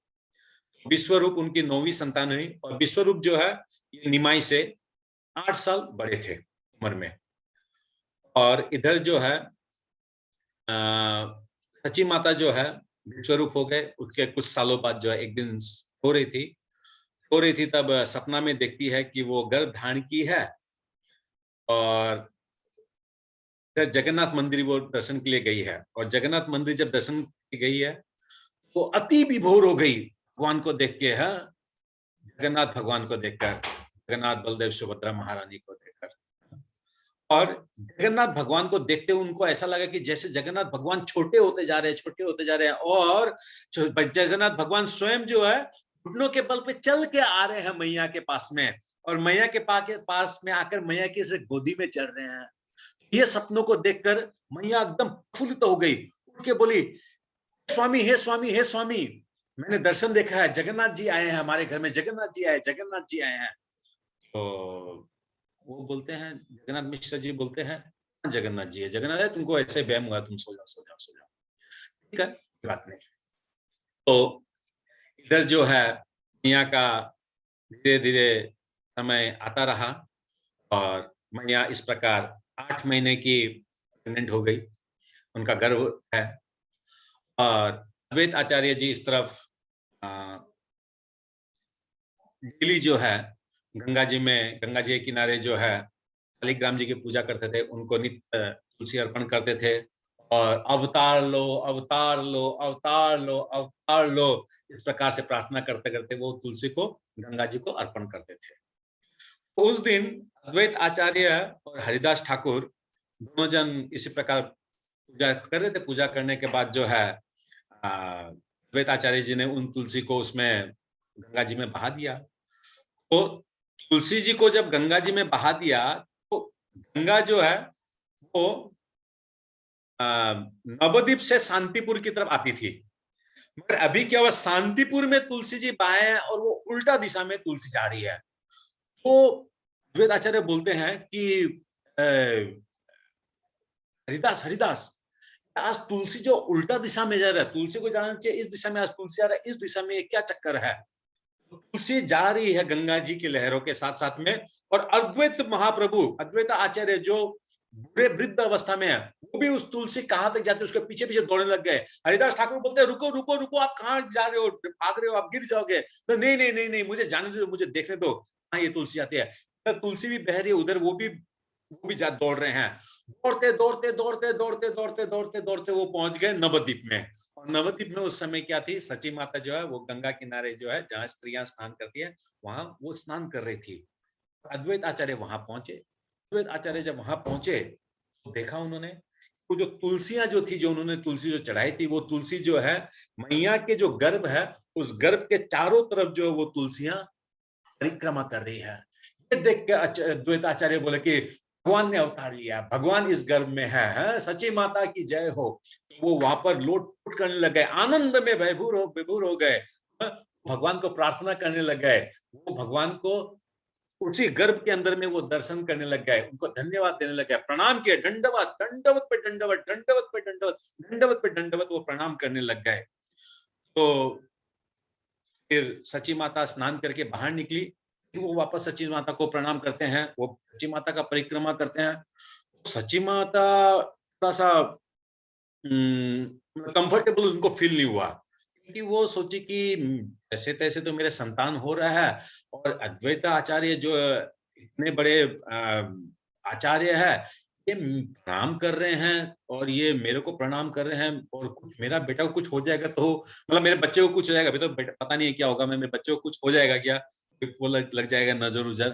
S1: विश्वरूप उनकी 9वीं संतान हुई, और विश्वरूप जो है ये निमाई से 8 साल बड़े थे उम्र में। और इधर जो है सची माता जो है विश्वरूप हो गए, उसके कुछ सालों बाद जो है एक दिन हो रही थी, तब सपना में देखती है कि वो गर्भ धारण की है, और जगन्नाथ मंदिर वो दर्शन के लिए गई है। और जगन्नाथ मंदिर जब दर्शन के गई है तो अति विभोर हो गई भगवान को देख के, है जगन्नाथ भगवान को देखकर, जगन्नाथ बलदेव सुभद्रा महारानी को देखकर। और जगन्नाथ भगवान को देखते हुए उनको ऐसा लगा कि जैसे जगन्नाथ भगवान छोटे होते जा रहे हैं, और जगन्नाथ भगवान स्वयं जो है घुटनों के बल पे चल के आ रहे हैं मैया के पास में, और मैया के पास में आकर मैया की से गोदी में चढ़ रहे हैं। ये सपनों को देखकर मैया एकदम प्रफुल्लित हो गई, उठ के बोली स्वामी, हे स्वामी, हे स्वामी, मैंने दर्शन देखा है, जगन्नाथ जी आए हैं हमारे घर में, जगन्नाथ जी आए, जगन्नाथ जी आए हैं। तो वो बोलते हैं, जगन्नाथ मिश्र जी बोलते हैं, "हाँ, जगन्नाथ जी है, जगन्नाथ है, तुमको ऐसे वहम हुआ, तुम सो जाओ, सो जाओ, सो जाओ।" ठीक है, कोई बात नहीं। तो इधर जो है मैया का धीरे-धीरे समय आता रहा और मैया इस प्रकार 8 महीने की प्रेग्नेंट हो गई, उनका गर्भ है। और अद्वैत आचार्य जी इस तरफ अ, डेली जो है गंगा जी के किनारे जो है शालिग्राम जी की पूजा करते थे, उनको नित्य तुलसी अर्पण करते थे और अवतार लो, अवतार लो, अवतार लो, अवतार लो, इस प्रकार से प्रार्थना करते-करते वो तुलसी को गंगा जी को अर्पण करते थे। तो उस दिन अद्वैत आचार्य और हरिदास ठाकुर दोनों जन इसी प्रकार पूजा कर रहे थे। पूजा करने के बाद जो है अद्वैत आचार्य जी ने उन तुलसी को उसमें गंगा जी में बहा दिया। तो तुलसी जी को जब गंगा जी में बहा दिया, तो गंगा जो है वो अ, नवद्वीप से शांतिपुर की तरफ आती थी। मगर अभी क्या हुआ, शांतिपुर में तुलसी जी बहाए हैं और वो उल्टा दिशा में तुलसी जा रही है। तो अद्वैत आचार्य बोलते हैं कि अ, हरिदास, हरिदास, आज तुलसी जो उल्टा दिशा में जा रहा है, तुलसी को जाना चाहिए इस दिशा में, आज तुलसी जा रहा है इस दिशा में, ये क्या चक्कर है? तो तुलसी जा रही है गंगा जी की लहरों के साथ साथ में, और अद्वैत महाप्रभु, अद्वैत आचार्य जो बूढ़े वृद्ध अवस्था में है, वो भी उस तुलसी कहाँ तक जाते उसके पीछे पीछे दौड़ने लग गए। हरिदास ठाकुर बोलते हैं, रुको रुको रुको, आप कहाँ जा रहे हो, भाग रहे हो, आप गिर जाओगे। तो नहीं नहीं नहीं नहीं, मुझे जाने दो, मुझे देखने दो, हाँ ये तुलसी जाती है। उधर तुलसी भी बह रही है, उधर वो भी जा दौड़ रहे हैं। दौड़ते दौड़ते दौड़ते दौड़ते दौड़ते दौड़ते दौड़ते वो पहुंच गए नवद्वीप में। और नवद्वीप में उस समय क्या थी, सची माता जो है वो गंगा किनारे जो है जहाँ स्त्रियां स्नान करती है, वहां वो स्नान कर रही थी। अद्वैत आचार्य वहां पहुंचे। अद्वैत आचार्य जब वहां पहुंचे तो देखा उन्होंने, वो जो तुलसियां जो थी, जो उन्होंने तुलसी जो चढ़ाई थी, वो तुलसी जो है मैया के जो गर्भ है, उस गर्भ के चारों तरफ जो वो तुलसियां परिक्रमा कर रही है। ये देख के अद्वैत आचार्य बोले कि भगवान ने अवतार लिया, भगवान इस गर्भ में है, सची माता की जय हो। वो वहां पर लोट करने लग गए, आनंद में विभोर हो गए, भगवान को प्रार्थना करने लग गए। वो भगवान को उसी गर्भ के अंदर में वो दर्शन करने लग गए, उनको धन्यवाद देने लग गए, प्रणाम किए, दंडवत दंडवत पे दंडवत, दंडवत पे दंडवत, दंडवत पे दंडवत, वो प्रणाम करने लग गए। तो फिर सची माता स्नान करके बाहर निकली, फिर वो वापस सची माता को प्रणाम करते हैं, वो सची माता का परिक्रमा करते हैं। तो सची माता थोड़ा सा कंफर्टेबल उनको फील नहीं हुआ, क्योंकि वो सोची कि ऐसे तैसे तो मेरे संतान हो रहा है, और अद्वैत आचार्य जो इतने बड़े आचार्य है, ये प्रणाम कर रहे हैं और ये मेरे को प्रणाम कर रहे हैं, और कुछ मेरा बेटा को कुछ हो जाएगा तो, मतलब मेरे बच्चे को कुछ हो जाएगा, अभी तो पता नहीं है क्या होगा, मेरे बच्चे को कुछ हो जाएगा क्या, वो लग जाएगा नजर उजर।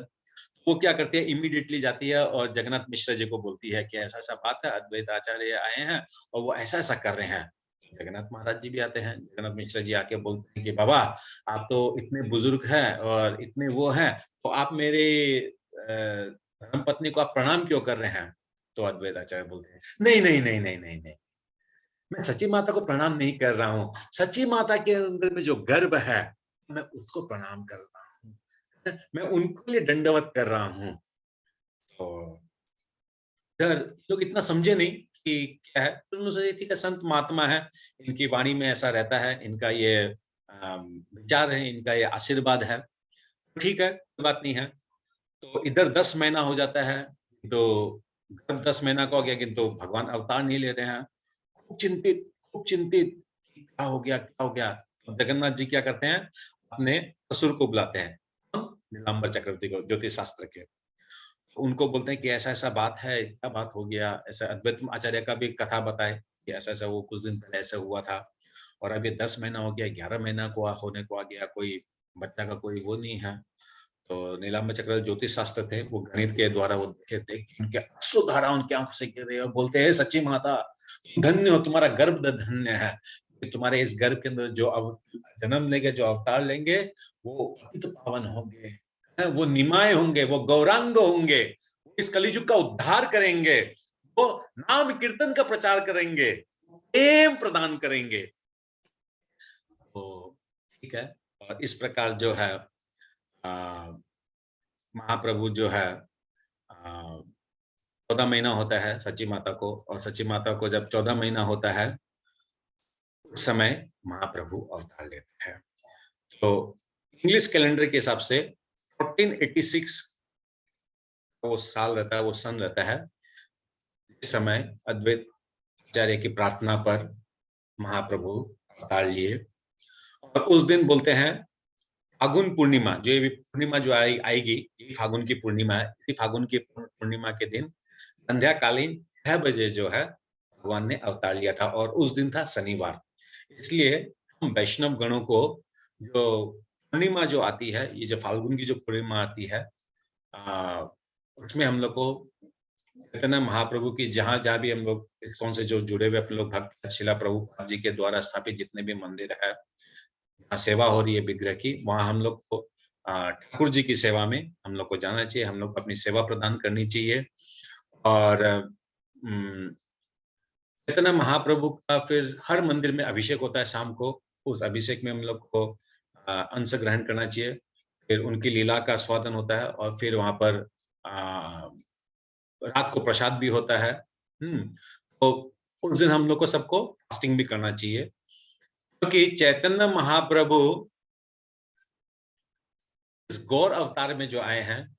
S1: वो क्या करती है, इमीडिएटली जाती है और जगन्नाथ मिश्र जी को बोलती है कि ऐसा ऐसा बात है, अद्वैत आचार्य आए हैं और वो ऐसा ऐसा कर रहे हैं। जगन्नाथ महाराज जी भी आते हैं, जगन्नाथ मिश्र जी आके बोलते हैं कि बाबा, आप तो इतने बुजुर्ग हैं और इतने वो हैं, तो आप मेरे धर्म पत्नी को आप प्रणाम क्यों कर रहे हैं? तो अद्वैत आचार्य बोलते हैं, नहीं नहीं नहीं नहीं नहीं नहीं, मैं सची माता को प्रणाम नहीं कर रहा हूँ, सची माता के अंदर में जो गर्भ है, मैं उसको प्रणाम कर रहा हूँ, मैं उनके लिए दंडवत कर रहा हूँ। तो इधर लोग इतना समझे नहीं कि क्या है, तो उन्होंने सोचा ठीक है, संत महात्मा है, इनकी वाणी में ऐसा रहता है, इनका ये विचार है, इनका ये आशीर्वाद है, ठीक है, कोई बात नहीं है। तो इधर 10 महीना हो जाता है, तो गर्भ 10 महीना का हो गया, किंतु भगवान अवतार नहीं ले रहे हैं। खूब चिंतित, क्या हो गया, क्या हो गया? तो जगन्नाथ जी क्या करते हैं, अपने ससुर को बुलाते हैं, नीलांबर चक्रवर्ती को, ज्योतिष शास्त्र के। उनको बोलते हैं कि ऐसा-ऐसा बात है, क्या बात हो गया? ऐसा अद्वैत आचार्य का भी कथा बताए कि ऐसा-ऐसा वो कुछ दिन पहले ऐसा हुआ था, और अब ये 10 महीना हो गया, 11 महीना को होने को आ गया, कोई बच्चा का कोई वो नहीं है। तो नीलांबर चक्रवर्ती ज्योतिष शास्त्र थे, वो गणित के द्वारा वो देखे थे कि उनके अश्रुधारा उनकी आँखों से गिर रही है, और बोलते हैं, सच्ची माता, धन्य हो, तुम्हारा गर्भ धन्य है। कि तुम्हारे इस गर्भ के अंदर जो जन्म लेंगे, जो अवतार लेंगे, वो पतित पावन होंगे, वो निमाय होंगे, वो गौरांग होंगे, वो इस कलिजुग का उद्धार करेंगे, वो नाम कीर्तन का प्रचार करेंगे, प्रेम प्रदान करेंगे। ठीक है। और इस प्रकार जो है महाप्रभु जो है 14 महीना होता है सची माता को, और सची माता को जब 14 महीना होता है उस समय महाप्रभु अवतार लेते हैं। तो इंग्लिश कैलेंडर के हिसाब से 1486 वो साल रहता है, वो सन रहता है। इस समय अद्वैत आचार्य की प्रार्थना पर महाप्रभु अवतार लिए, और उस दिन बोलते हैं फागुन पूर्णिमा, जो ये पूर्णिमा जो आएगी, ये फागुन की पूर्णिमा है। इसी फागुन की पूर्णिमा के दिन संध्या कालीन 6 बजे जो है भगवान ने अवतार लिया था, और उस दिन था शनिवार। इसलिए हम वैष्णव गणों को जो पूर्णिमा जो आती है, ये जो फाल्गुन की जो पूर्णिमा आती है, उसमें हम लोग को चैतन्य महाप्रभु की जहाँ भी हम लोग कौन से जो जुड़े हुए अपने लोग भक्त शिला प्रभुपाद जी के द्वारा स्थापित जितने भी मंदिर है, जहाँ सेवा हो रही है विग्रह की, वहाँ हम लोग को ठाकुर जी की सेवा में हम लोग को जाना चाहिए, हम लोग को अपनी सेवा प्रदान करनी चाहिए। और चैतन्य महाप्रभु का फिर हर मंदिर में अभिषेक होता है शाम को, उस अभिषेक में हम लोग को अंश ग्रहण करना चाहिए। फिर उनकी लीला का स्वादन होता है, और फिर वहां पर रात को प्रसाद भी होता है। तो उस दिन हम लोग को सबको फास्टिंग भी करना चाहिए, क्योंकि चैतन्य महाप्रभु इस गौर अवतार में जो आए हैं,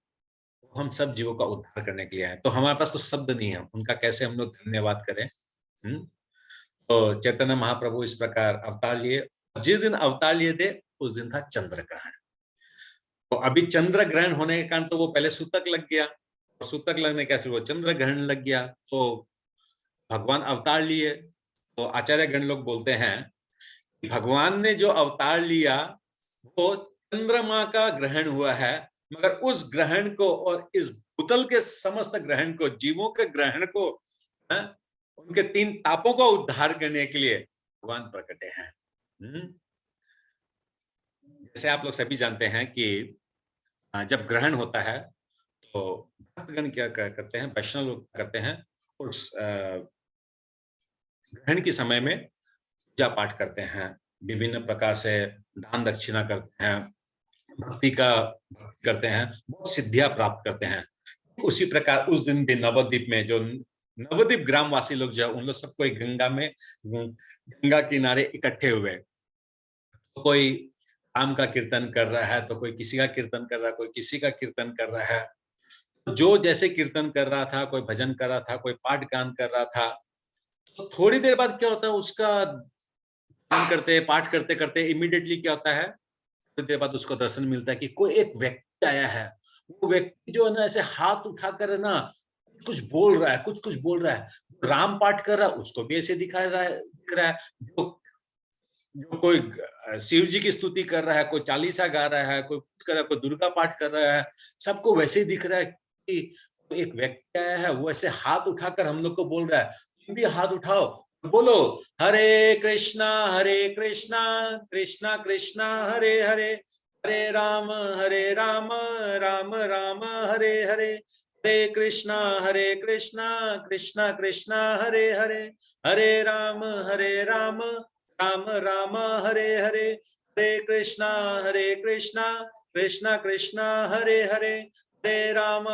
S1: हम सब जीवों का उद्धार करने के लिए आए। तो हमारे पास तो शब्द नहीं है उनका कैसे हम लोग धन्यवाद करें। तो चैतन्य महाप्रभु इस प्रकार अवतार लिए। जिस दिन अवतार लिए थे उस दिन था चंद्र ग्रहण। तो अभी चंद्र ग्रहण होने के कारण तो वो पहले सूतक लग गया, और सूतक लगने के फिर वो चंद्र ग्रहण लग गया। तो भगवान अवतार लिए। तो आचार्य गण लोग बोलते हैं कि भगवान ने जो अवतार लिया वो चंद्रमा का ग्रहण हुआ है, मगर उस ग्रहण को और इस भूतल के समस्त ग्रहण को, जीवों के ग्रहण को, उनके 3 तापों को उद्धार करने के लिए भगवान प्रकटे हैं। जैसे आप लोग सभी जानते हैं कि जब ग्रहण होता है तो भक्तगण क्या करते हैं, वैष्णव लोग करते हैं, उस ग्रहण के समय में पूजा पाठ करते हैं, विभिन्न प्रकार से दान दक्षिणा करते हैं, भक्ति करते हैं, बहुत सिद्धियां प्राप्त करते हैं। उसी प्रकार उस दिन भी नवद्वीप में जो नवद्वीप ग्रामवासी लोग जो उन लोग सबको एक गंगा किनारे इकट्ठे हुए, तो कोई राम का कीर्तन कर रहा है, तो कोई किसी का कीर्तन कर रहा है, कोई किसी का कीर्तन कर रहा है। जो जैसे कीर्तन कर रहा था, कोई भजन कर रहा था, कोई पाठ गान कर रहा था। तो थोड़ी देर बाद क्या होता है, उसका पाठ करते करते इमीडिएटली क्या होता है, थोड़ी देर बाद उसको दर्शन मिलता है कि कोई एक व्यक्ति आया है। वो व्यक्ति जो है ना ऐसे हाथ उठाकर ना कुछ बोल रहा है, कुछ बोल रहा है। राम पाठ कर रहा है, उसको भी ऐसे दिख रहा है। जो कोई शिव जी की स्तुति कर रहा है, कोई चालीसा गा रहा है, कोई कुछ कर रहा है, कोई दुर्गा पाठ कर रहा है, सबको वैसे ही दिख रहा है कि एक व्यक्ति आया है, वो ऐसे हाथ उठाकर हम लोग को बोल रहा है, तुम भी हाथ उठाओ, बोलो हरे कृष्णा कृष्णा कृष्णा हरे हरे, हरे राम राम राम हरे हरे, हरे कृष्णा कृष्णा कृष्णा हरे हरे, हरे राम राम राम हरे हरे, हरे कृष्णा कृष्णा कृष्णा हरे हरे, हरे राम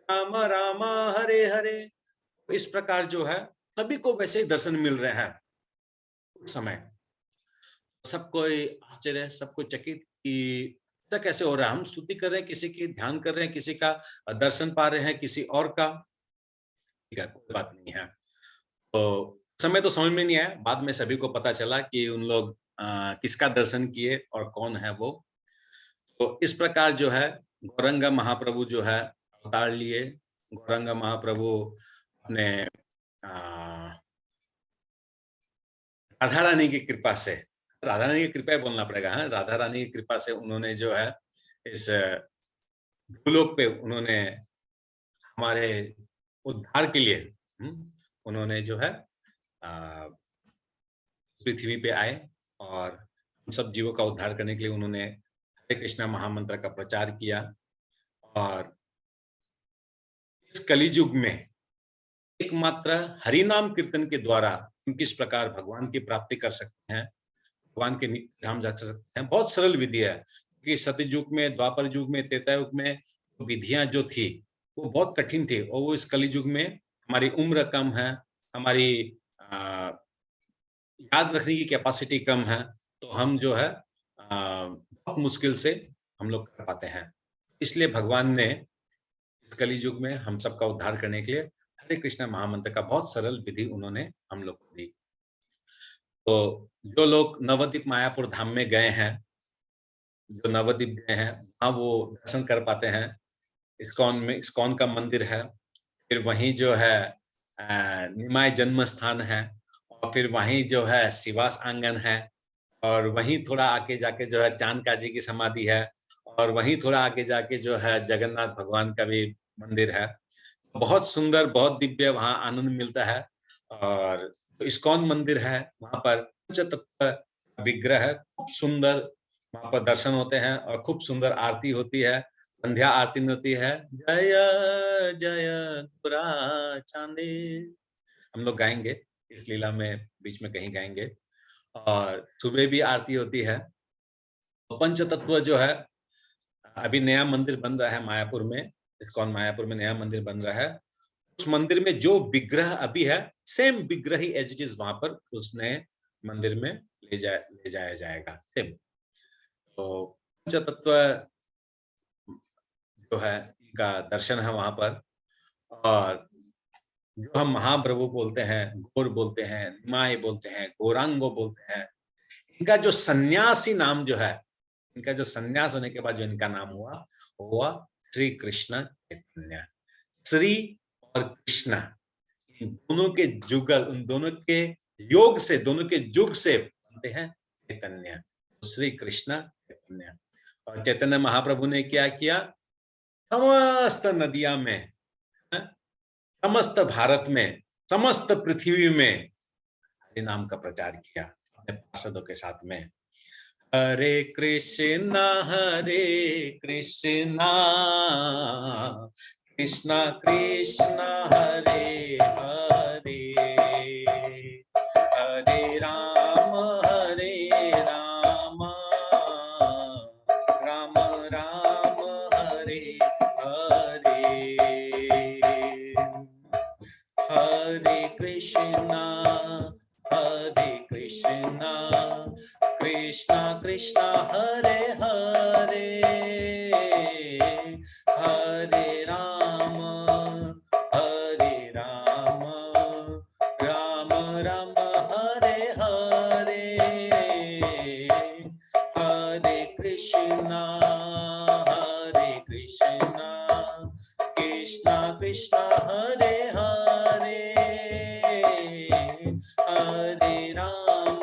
S1: राम राम हरे हरे। इस प्रकार जो है सभी को वैसे ही दर्शन मिल रहे हैं उस समय। सबको आश्चर्य, सबको चकित कि ऐसा कैसे हो रहा है। हम स्तुति कर रहे हैं, किसी की ध्यान कर रहे हैं, किसी का दर्शन पा रहे हैं, किसी और का, ठीक है, कोई बात नहीं है। तो समय तो समझ में नहीं आया, बाद में सभी को पता चला कि उन लोग किसका दर्शन किए और कौन है वो। तो इस प्रकार जो है गौरंगा महाप्रभु जो है अवतार लिए। गौरंगा महाप्रभु अपने राधा रानी की कृपा से, राधा रानी की कृपा बोलना पड़ेगा, हाँ, राधा रानी की कृपा से उन्होंने जो है इस भूलोक पे उन्होंने हमारे उद्धार के लिए उन्होंने जो है पृथ्वी पे आए, और हम सब जीवों का उद्धार करने के लिए उन्होंने हरे कृष्णा महामंत्र का प्रचार किया। और इस कलियुग में एकमात्र हरि नाम कीर्तन के द्वारा हम किस प्रकार भगवान की प्राप्ति कर सकते हैं, भगवान के नित्य धाम जा सकते हैं। बहुत सरल विधि है, क्योंकि सतयुग में, द्वापर युग में, त्रेता युग में विधियां जो थी वो बहुत कठिन थी, और वो इस कलि युग में हमारी उम्र कम है, हमारी याद रखने की कैपेसिटी कम है, तो हम जो है बहुत मुश्किल से हम लोग कर पाते हैं। इसलिए भगवान ने इस कलि युग में हम सबका उद्धार करने के लिए हरे कृष्णा महामंत्र का बहुत सरल विधि उन्होंने हम लोग को दी। तो जो लोग नवद्वीप मायापुर धाम में गए हैं, जो नवद्वीप गए हैं, वहाँ वो दर्शन कर पाते हैं। इस्कॉन में, इस्कॉन का मंदिर है, फिर वहीं जो है निमाय जन्म स्थान है, और फिर वहीं जो है शिवास आंगन है, और वहीं थोड़ा आगे जाके जो है चांदका जी की समाधि है, और वहीं थोड़ा आगे जाके जो है जगन्नाथ भगवान का भी मंदिर है। बहुत सुंदर, बहुत दिव्य वहाँ आनंद मिलता है। और तो इस्कॉन मंदिर है, वहाँ पर पंचतत्व विग्रह है, खूब सुंदर वहाँ पर दर्शन होते हैं, और खूब सुंदर आरती होती है, संध्या आरती में होती है, जय जय तुरा चांदी, हम लोग गाएंगे इस लीला में, बीच में कहीं गाएंगे। और सुबह भी आरती होती है। पंचतत्व जो है, अभी नया मंदिर बन रहा है मायापुर में, इस्कॉन मायापुर में नया मंदिर बन रहा है। उस मंदिर में जो विग्रह अभी है, सेम विग्रह ही एज इट इज वहां पर उस नए मंदिर में ले जाया जाएगा सेम। तो पंचतत्व जो है इनका दर्शन है वहां पर। और जो हम महाप्रभु बोलते हैं, घोर बोलते हैं, निमाय बोलते हैं, गौरांगो बोलते हैं, इनका जो सन्यासी नाम जो है, इनका जो सन्यास होने के बाद जो इनका नाम हुआ, हुआ श्री कृष्ण चैतन्य। श्री और कृष्ण, इन दोनों के जुगल, उन दोनों के योग से, दोनों के जुग से बनते हैं चैतन्य, श्री कृष्ण चैतन्य। और चैतन्य महाप्रभु ने क्या किया, समस्त नदियां में, समस्त भारत में, समस्त पृथ्वी में हरि नाम का प्रचार किया अपने पार्षदों के साथ में। हरे कृष्णा कृष्णा कृष्णा हरे हरे, हरे राम राम राम हरे हरे, हरे कृष्णा कृष्णा कृष्णा हरे हरे, हरे राम राम राम हरे हरे, हरे कृष्णा कृष्णा कृष्णा हरे हरे, हरे राम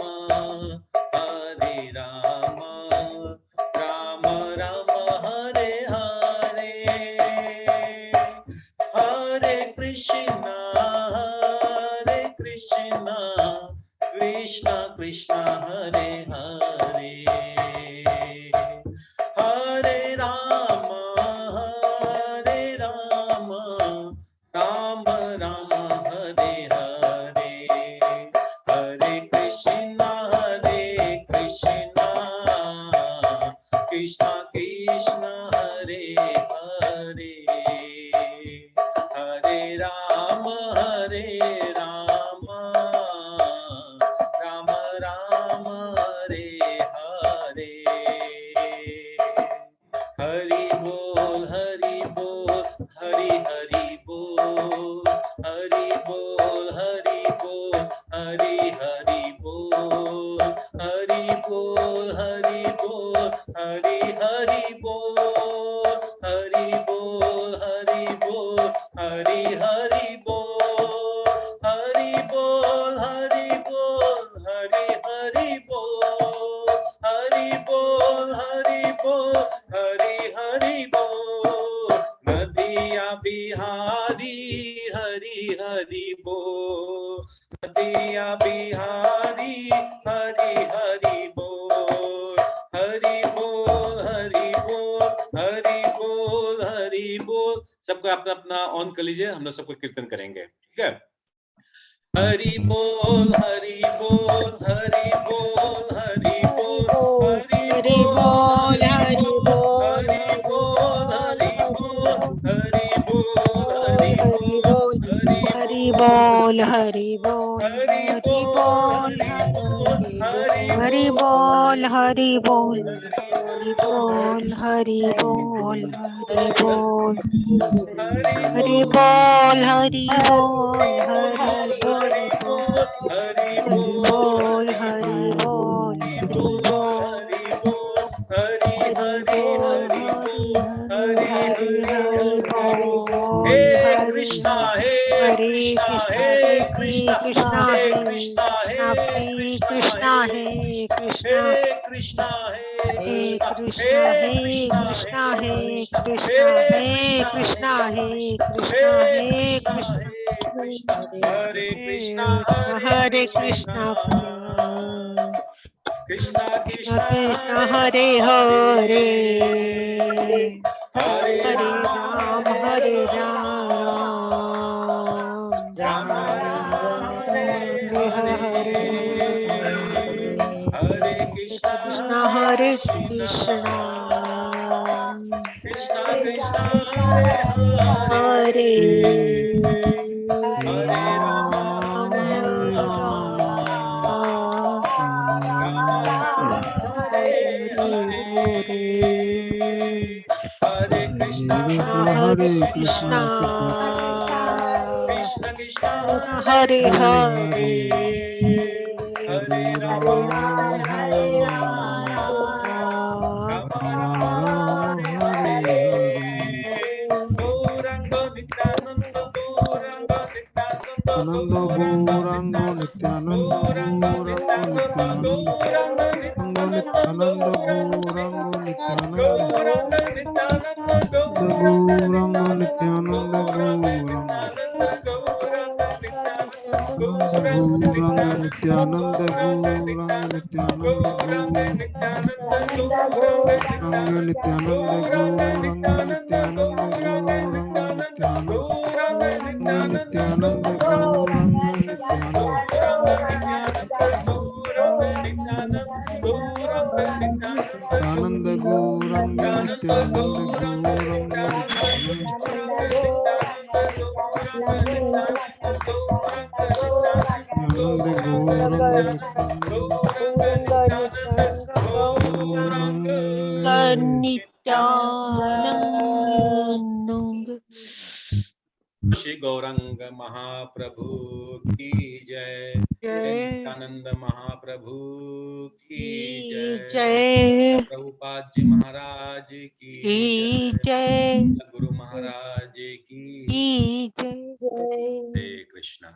S1: राम राम हरे हरे, हरे कृष्णा कृष्णा कृष्णा हरे हरे, हरे राम राम राम हरे हरे, हरे कृष्णा कृष्णा कृष्णा हरे हरे, हरे राम राम राम हरे हरे, हरि बोल हरि बोल, हरि हरि बोल, हरि बोल हरि बोल, हरि हरि बोल, हरि बोल हरि बोल, हरि हरि बोल, हरि बोल हरि बोल, हरि हरि बोल, हरि बोल हरि बोल, हरि हरि बोल, हरि बोल हरि बोल, हरि हरि बोल, नदिया बिहारी हरि हरि बोल, नदिया बिहारी हरि हरि बोल, हरि बोल हरि बोल, हरि बोल हरि बोल। सबको अपना अपना ऑन कर लीजिए, हम लोग सबको कीर्तन करेंगे, ठीक है। हरि बोल हरि बोल, हरि बोल हरि
S2: बोल हरि बोल
S1: हरि बोल हरि बोल हरि बोल हरि बोल
S2: हरि बोल हरि बोल
S1: हरि
S2: हरि
S1: बोल
S2: बोल
S1: हरि
S2: हरि
S1: बोल
S2: बोल हरि बोल हरि बोल हरि बोल हरि बोल
S1: हरि
S2: हरि बोल हरि बोल हरि बोल
S1: हरि
S2: हरि बोल हरि बोल हरि बोल
S1: हरि
S2: हरि
S1: हरि
S2: हरि हरि
S1: हे
S2: बोल हरि
S1: कृष्णा हे
S2: हरे
S1: कृष्णा
S2: कृष्णा
S1: हे
S2: हरे
S1: कृष्णा
S2: कृष्णा
S1: हे
S2: हरे
S1: कृष्णा हे कृष्णा
S2: कृष्णा
S1: हे
S2: हरे
S1: हे
S2: कृष्णा
S1: कृष्णा हे
S2: हे
S1: कृष्णा
S2: कृष्णा
S1: हे
S2: हे
S1: कृष्णा
S2: कृष्णा हे
S1: कृष्णा
S2: कृष्णा
S1: हे
S2: हे
S1: कृष्णा
S2: कृष्णा हे
S1: हे
S2: कृष्णा हे
S1: कृष्णा
S2: कृष्णा
S1: हे कृष्णा हरे कृष्णा
S2: हरे कृष्णा
S1: कृष्णा
S2: कृष्ण
S1: कृष्णा
S2: कृष्ण
S1: हरे
S2: हरे हरे
S1: हरे
S2: हरे
S1: राम
S2: हरे
S1: राम
S2: राम
S1: राम
S2: राम
S1: राम हरे
S2: हरे
S1: हरे कृष्णा
S2: कृष्ण हरे
S1: कृष्णा
S2: कृष्णा
S1: कृष्णा कृष्णा हरे हरे
S2: हरे
S1: हरे
S2: राम
S1: राम हरे
S2: राम
S1: राम राम हरे हरे हरे कृष्णा
S2: हरे
S1: कृष्णा
S2: कृष्णा
S1: कृष्ण कृष्ण
S2: हरे
S1: हरे
S2: हरे
S1: हरे
S2: हरे
S1: राम
S2: राम
S1: हरे राम राम हरे गौरांग नित्यानंद गौरांग नित्यानंद
S3: आनंद
S1: गौरांग
S3: गौरांग
S1: नित्यानंद
S3: नित्यानंद
S1: गौरांग
S3: गौरांग
S1: नित्यानंद
S3: नित्यानंद
S1: गौरांग नित्यानंद
S3: नित्यानंद
S1: गौरांग
S3: गौरांग नित्यानंद
S1: गौरांग नित्यानंद गौरांग
S3: गौरांग
S1: नित्यानंद
S3: नित्यानंद
S1: गौरांग
S3: गौरांग
S1: नित्यानंद गौरांग नित्यानंद
S3: आनंद
S1: गौरांग
S3: गौरांग
S1: नित्यानंद
S3: नित्यानंद
S1: गौरांग
S3: गौरांग
S1: नित्यानंद
S3: नित्यानंद
S1: गौरांग नित्यानंद गौरांग
S3: गौरांग नित्यानंद
S1: नित्यानंद गौरांग
S3: गौरांग
S1: नित्यानंद
S3: नित्यानंद
S1: गौरांग
S3: गौरांग
S1: नित्यानंद
S3: नित्यानंद
S1: गौरांग नित्यानंद
S3: नित्यानंद
S1: गौरांग
S3: गौरांग
S1: नित्यानंद
S3: नित्यानंद
S1: गौरांग नित्यानंद गौरांग नित्यानंद गौरांग नित्यानंद
S3: आनंद गौरंग
S1: नित्यानंद
S3: नित्यानंद
S1: गौरांग
S3: गौरंग
S1: नित्यानंद
S3: नित्यानंद
S1: गौरांग नित्यानंद गौरांग नित्यानंद गौरांग नित्यानंद
S3: आनंद
S1: गौरांग
S3: गौरंग
S1: नित्यानंद
S3: नित्यानंद
S1: गौरांग नित्यानंद गौरांग
S3: गौरंग
S2: नित्यानंद
S1: श्री गौरंग महाप्रभु की जय। श्री
S2: जय
S1: नित्यानंद महाप्रभु की जय।
S2: जय
S1: प्रभुपाद जी महाराज की
S2: की
S1: जय।
S2: जय
S1: गुरु महाराज की
S2: की जय
S1: हरे कृष्णा।